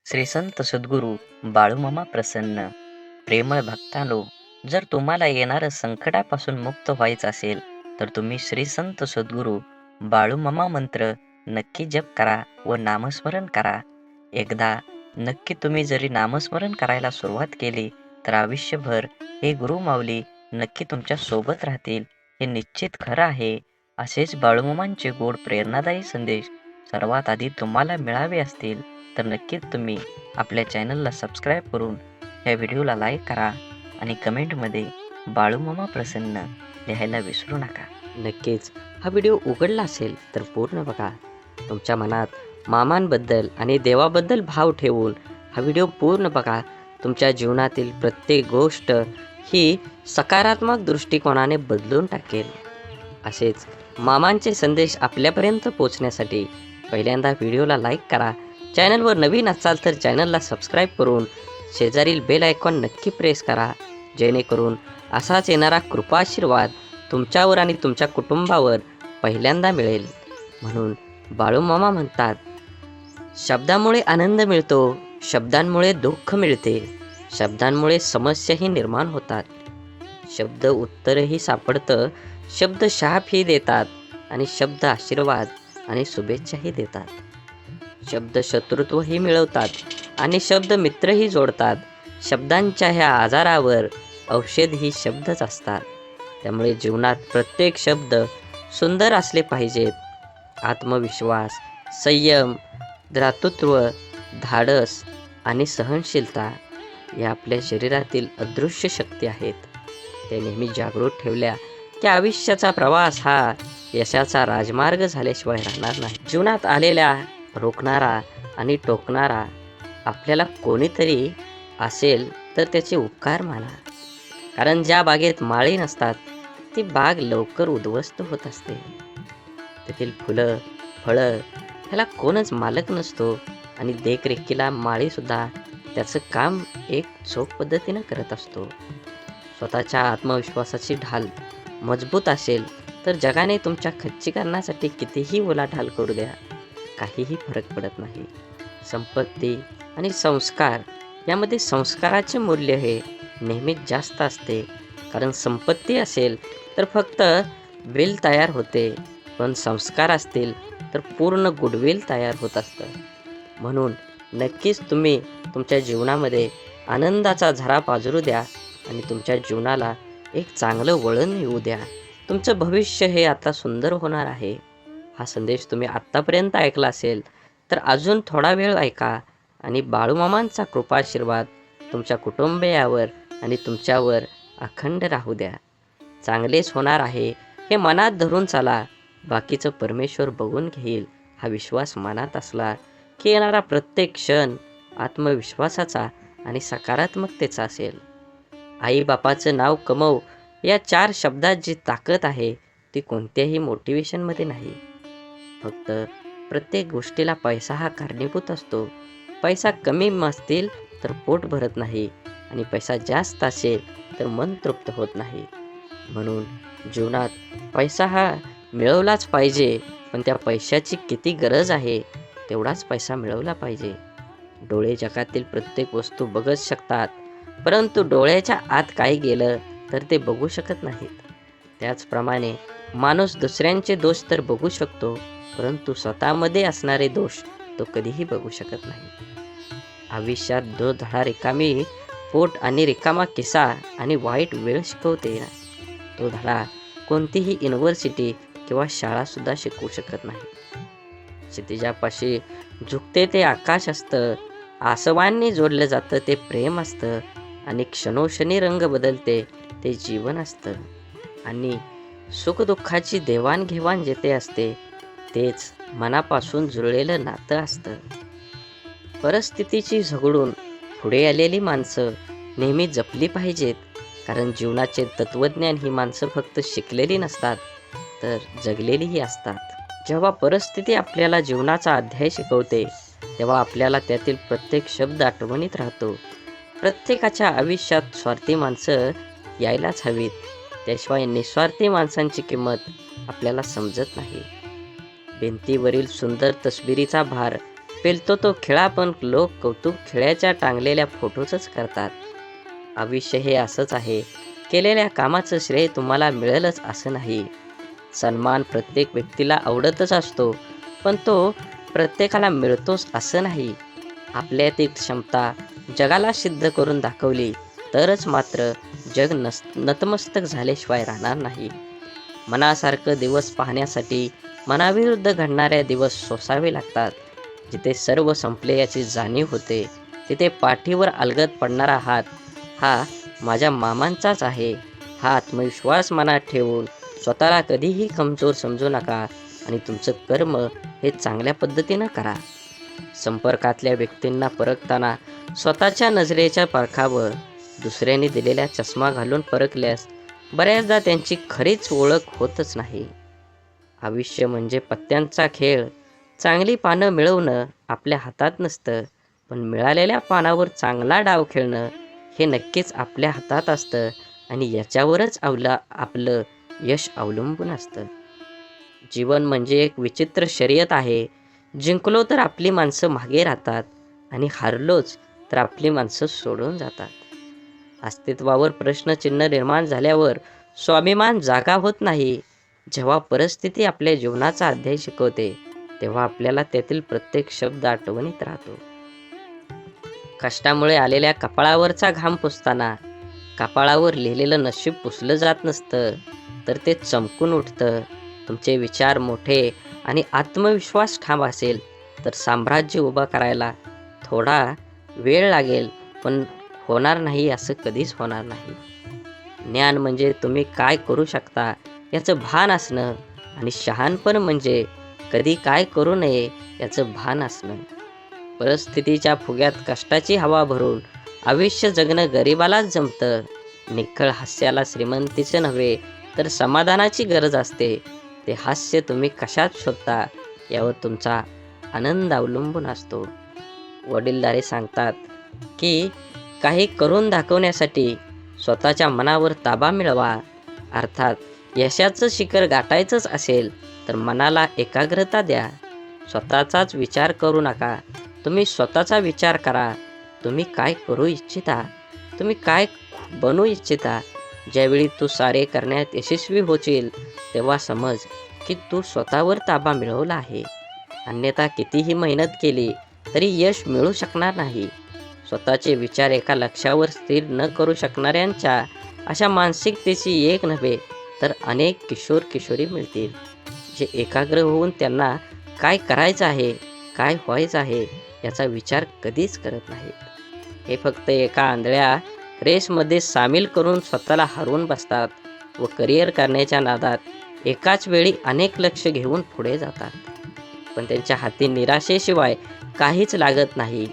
श्री संत सद्गुरू बाळूमामा प्रसन्न. प्रेमळ भक्तांनो, जर तुम्हाला येणाऱ्या संकटापासून मुक्त व्हायचं असेल तर तुम्ही श्री संत सद्गुरू बाळूमामा मंत्र नक्की जप करा व नामस्मरण करा. एकदा नक्की तुम्ही जरी नामस्मरण करायला सुरुवात केली तर आयुष्यभर हे गुरु माऊली नक्की तुमच्या सोबत राहतील, हे निश्चित खरं आहे. असेच बाळूमामांचे गोड प्रेरणादायी संदेश सर्वात आधी तुम्हाला मिळावे असतील तर नक्कीच तुम्ही आपल्या चॅनलला सबस्क्राईब करून या व्हिडिओला लाईक करा आणि कमेंटमध्ये बाळूमामा प्रसन्न लिहायला विसरू नका. नक्कीच हा व्हिडिओ उघडला असेल तर पूर्ण बघा. तुमच्या मनात मामांबद्दल आणि देवाबद्दल भाव ठेवून हा व्हिडिओ पूर्ण बघा. तुमच्या जीवनातील प्रत्येक गोष्ट ही सकारात्मक दृष्टिकोनाने बदलून टाकेल. असेच मामांचे संदेश आपल्यापर्यंत पोहोचण्यासाठी पहिल्यांदा व्हिडिओला लाईक करा. चॅनलवर नवीन असाल तर चॅनलला सबस्क्राईब करून शेजारील बेल आयकॉन नक्की प्रेस करा, जेणेकरून असाच येणारा कृपाशीर्वाद तुमच्यावर आणि तुमच्या कुटुंबावर पहिल्यांदा मिळेल. म्हणून बाळूमामा म्हणतात, शब्दामुळे आनंद मिळतो, शब्दांमुळे दुःख मिळते, शब्दांमुळे समस्याही निर्माण होतात. शब्द उत्तरही सापडतं, शब्द शापही देतात आणि शब्द आशीर्वाद आणि शुभेच्छाही देतात. शब्द शत्रुत्वही मिळवतात आणि शब्द मित्रही जोडतात. शब्दांच्या ह्या आजारावर औषध ही शब्दच असतात. त्यामुळे जीवनात प्रत्येक शब्द सुंदर असले पाहिजेत. आत्मविश्वास, संयम, दातृत्व, धाडस आणि सहनशीलता या आपल्या शरीरातील अदृश्य शक्ती आहेत. ते नेहमी जागृत ठेवल्या की आयुष्याचा प्रवास हा यशाचा राजमार्ग झाल्याशिवाय राहणार नाही. जीवनात आलेल्या रोखणारा आणि टोकणारा आपल्याला कोणीतरी असेल तर त्याचे उपकार माना. कारण ज्या बागेत माळी नसतात ती बाग लवकर उद्ध्वस्त होत असते. तेथील फुलं, फळं ह्याला कोणच मालक नसतो आणि देखरेखीला माळीसुद्धा त्याचं काम एक चोख पद्धतीनं करत असतो. स्वतःच्या आत्मविश्वासाची ढाल मजबूत असेल तर जगाने तुमच्या खच्चीकरणासाठी कितीही उलाढाल करू द्या, काहीही फरक पडत नाही. संपत्ती आणि संस्कार यामध्ये संस्काराचे मूल्य हे नेहमीच जास्त असते. कारण संपत्ती असेल तर फक्त बिल तयार होते, पण संस्कार असतील तर पूर्ण गुडविल तयार होत असतं. म्हणून नक्कीच तुम्ही तुमच्या जीवनामध्ये आनंदाचा झरा पाजरू द्या आणि तुमच्या जीवनाला एक चांगलं वळण येऊ द्या. तुमचं भविष्य हे आता सुंदर होणार आहे. हा संदेश तुम्ही आत्तापर्यंत ऐकला असेल तर अजून थोडा वेळ ऐका आणि बाळूमामांचा कृपाशीर्वाद तुमच्या कुटुंबियावर आणि तुमच्यावर अखंड राहू द्या. चांगलेच होणार आहे हे मनात धरून चाला. बाकीचं परमेश्वर बघून घेईल हा विश्वास मनात असला की येणारा प्रत्येक क्षण आत्मविश्वासाचा आणि सकारात्मकतेचा असेल. आईबापाचं नाव कमव या 4 शब्दात जी ताकद आहे ती कोणत्याही मोटिवेशनमध्ये नाही. फक्त प्रत्येक गोष्टीला पैसा हा कारणीभूत असतो. पैसा कमी असतील तर पोट भरत नाही आणि पैसा जास्त असेल तर मन तृप्त होत नाही. म्हणून जीवनात पैसा हा मिळवलाच पाहिजे, पण त्या पैशाची किती गरज आहे तेवढाच पैसा मिळवला पाहिजे. डोळे जगातील प्रत्येक वस्तू बघत शकतात, परंतु डोळ्याच्या आत काय गेलं तर ते बघू शकत नाहीत. त्याचप्रमाणे माणूस दुसऱ्यांचे दोष तर बघू शकतो, परंतु स्वतःमध्ये असणारे दोष तो कधीही बघू शकत नाही. आयुष्यात जो धडा रिकामी पोट आणि रिकामा किस्सा आणि वाईट वेळ शिकवते, तो धडा कोणतीही युनिव्हर्सिटी किंवा शाळासुद्धा शिकवू शकत नाही. क्षितिजापाशी झुकते ते आकाश असतं, आसवांनी जोडलं जातं ते प्रेम असतं आणि क्षणोक्षणी रंग बदलते ते जीवन असतं आणि सुखदुःखाची देवाणघेवाण जेथे असते तेच मनापासून जुळलेलं नातं असतं. परिस्थितीची झगडून पुढे आलेली माणसं नेहमी जपली पाहिजेत. कारण जीवनाचे तत्त्वज्ञान ही माणसं फक्त शिकलेली नसतात तर जगलेलीही असतात. जेव्हा परिस्थिती आपल्याला जीवनाचा अध्याय शिकवते तेव्हा आपल्याला त्यातील प्रत्येक शब्द आठवणीत राहतो. प्रत्येकाच्या आयुष्यात स्वार्थी माणसं यायलाच हवीत, त्याशिवाय निस्वार्थी माणसांची किंमत आपल्याला समजत नाही. भिंतीवरील सुंदर तस्बिरीचा भार पेलतो तो खिळा पण लोक कौतुक खिळ्याच्या टांगलेल्या फोटोचंच करतात. आयुष्य हे असंच आहे. केलेल्या कामाचं श्रेय तुम्हाला मिळेलच असं नाही. सन्मान प्रत्येक व्यक्तीला आवडतच असतो, पण तो प्रत्येकाला मिळतोच असं नाही. आपल्यातील क्षमता जगाला सिद्ध करून दाखवली तरच मात्र जग नतमस्तक झाल्याशिवाय राहणार नाही. मनासारखं दिवस पाहण्यासाठी मनाविरुद्ध घडणाऱ्या दिवस सोसावे लागतात. जिथे सर्व संपले याची जाणीव होते, तिथे पाठीवर अलगद पडणारा हात हा माझ्या मामांचाच आहे. हा आत्मविश्वास मनात ठेवून स्वतःला कधीही कमजोर समजू नका आणि तुमचं कर्म हे चांगल्या पद्धतीनं करा. संपर्कातल्या व्यक्तींना परखताना स्वतःच्या नजरेच्या परखावर दुसऱ्यांनी दिलेला चष्मा घालून परखल्यास बऱ्याचदा त्यांची खरीच ओळख होतच नाही. आयुष्य म्हणजे पत्त्यांचा खेळ. चांगली पानं मिळवणं आपल्या हातात नसतं, पण मिळालेल्या पानावर चांगला डाव खेळणं हे नक्कीच आपल्या हातात असतं आणि याच्यावरच आपलं यश अवलंबून असतं. जीवन म्हणजे एक विचित्र शर्यत आहे. जिंकलो तर आपली माणसं मागे राहतात आणि हारलोच तर आपली माणसं सोडून जातात. अस्तित्वावर प्रश्नचिन्ह निर्माण झाल्यावर स्वाभिमान जागा होत नाही. जेव्हा परिस्थिती आपल्या जीवनाचा अध्याय शिकवते, तेव्हा आपल्याला त्यातील प्रत्येक शब्द आठवणीत राहतो. कष्टामुळे आलेल्या कपाळावरचा घाम पुसताना कपाळावर लिहिलेलं नशीब पुसलं जात नसतं, तर ते चमकून उठतं. तुमचे विचार मोठे आणि आत्मविश्वास ठाम असेल तर साम्राज्य उभं करायला थोडा वेळ लागेल, पण होणार नाही असं कधीच होणार नाही. ज्ञान म्हणजे तुम्ही काय करू शकता याचं भान असणं आणि शहाणपण म्हणजे कधी काय करू नये याचं भान असणं. परिस्थितीच्या फुग्यात कष्टाची हवा भरून आयुष्य जगणं गरिबालाच जमतं. निखळ हास्याला श्रीमंतीचं नव्हे तर समाधानाची गरज असते. ते हास्य तुम्ही कशात शोधता यावर तुमचा आनंद अवलंबून असतो. वडीलधारे सांगतात की काही करून दाखवण्यासाठी स्वतःच्या मनावर ताबा मिळवा. अर्थात यशाचं शिखर गाठायचंच असेल तर मनाला एकाग्रता द्या. स्वतःचाच विचार करू नका, तुम्ही स्वतःचा विचार करा. तुम्ही काय करू इच्छिता, तुम्ही काय बनू इच्छिता. ज्यावेळी तू सारे करण्यात यशस्वी होशील तेव्हा समज की तू स्वतःवर ताबा मिळवला आहे. अन्यथा कितीही मेहनत केली तरी यश मिळू शकणार नाही. स्वतःचे विचार एका लक्ष्यावर स्थिर न करू शकणाऱ्यांच्या अशा मानसिकतेची एक नव्हे तर अनेक किशोर किशोरी मिळतील, जे एकाग्र होऊन त्यांना काय करायचं आहे, काय व्हायचं आहे याचा विचार कधीच करत नाहीत. हे फक्त एका आंधळ्या रेसमध्ये सामील करून स्वतःला हरवून बसतात व करिअर करण्याच्या नादात एकाच वेळी अनेक लक्ष घेऊन पुढे जातात, पण त्यांच्या हाती निराशेशिवाय काहीच लागत नाही.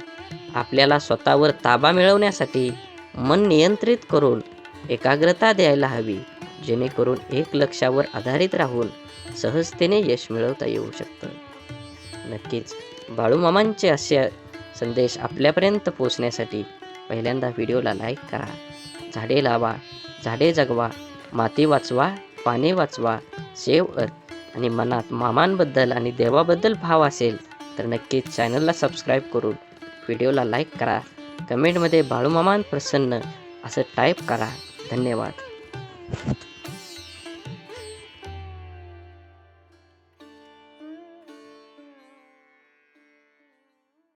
आपल्याला स्वतःवर ताबा मिळवण्यासाठी मन नियंत्रित करून एकाग्रता द्यायला हवी, जेणेकरून एक लक्ष्यावर आधारित राहून सहजतेने यश मिळवता येऊ शकतं. नक्कीच बाळूमामांचे असे संदेश आपल्यापर्यंत पोहोचण्यासाठी पहिल्यांदा व्हिडिओला लाईक करा. झाडे लावा, झाडे जगवा, माती वाचवा, पाणी वाचवा, सेव्ह अर्थ. आणि मनात मामांबद्दल आणि देवाबद्दल भाव असेल तर नक्कीच चॅनलला सबस्क्राईब करून व्हिडिओला लाईक करा. कमेंटमध्ये बाळूमामान प्रसन्न असं टाईप करा. धन्यवाद.